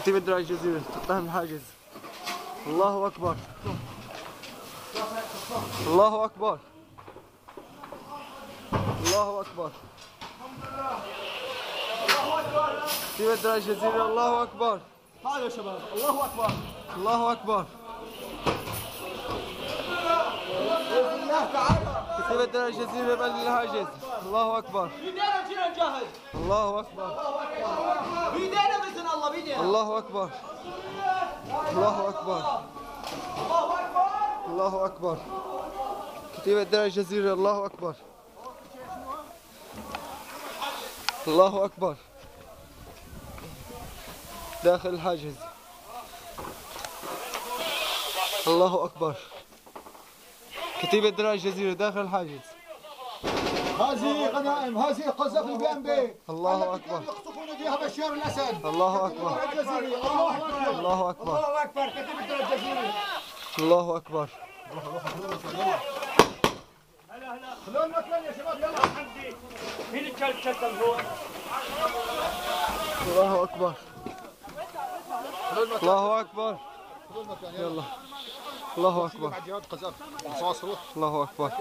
كتيبة درع الجزيرة تقتحم الحاجز. الله أكبر، الله أكبر، الله أكبر. كتيبة درع الجزيرة. الله أكبر. تعالوا يا شباب. الله أكبر، الله أكبر. بإذن الله. تعالوا. كتيبة درع الجزيرة بلد الحاجز. الله أكبر، بيدينا جينا نجهز. الله أكبر، بيدينا بإذن الله. بيدينا. الله أكبر، الله أكبر، الله أكبر. الله أكبر. كتيبة درع الجزيرة. الله أكبر، الله أكبر. داخل الحاجز. الله أكبر. كتيبة درع الجزيرة داخل الحاجز. هذه غنائم، هذه قذف البي. الله أكبر، يقصفون فيها بشار الاسد. الله أكبر، الجزيرة. الله اكبر، الله أكبر، الله اكبر. كتيبة الجزيرة. الله أكبر. خلونا المكان يا شباب. يلا حمدي مين الكلب كلب هون؟ الله أكبر، الله أكبر. خلونا المكان. يلا الله أكبر، بعد جهاد قذف رصاص روح. الله أكبر.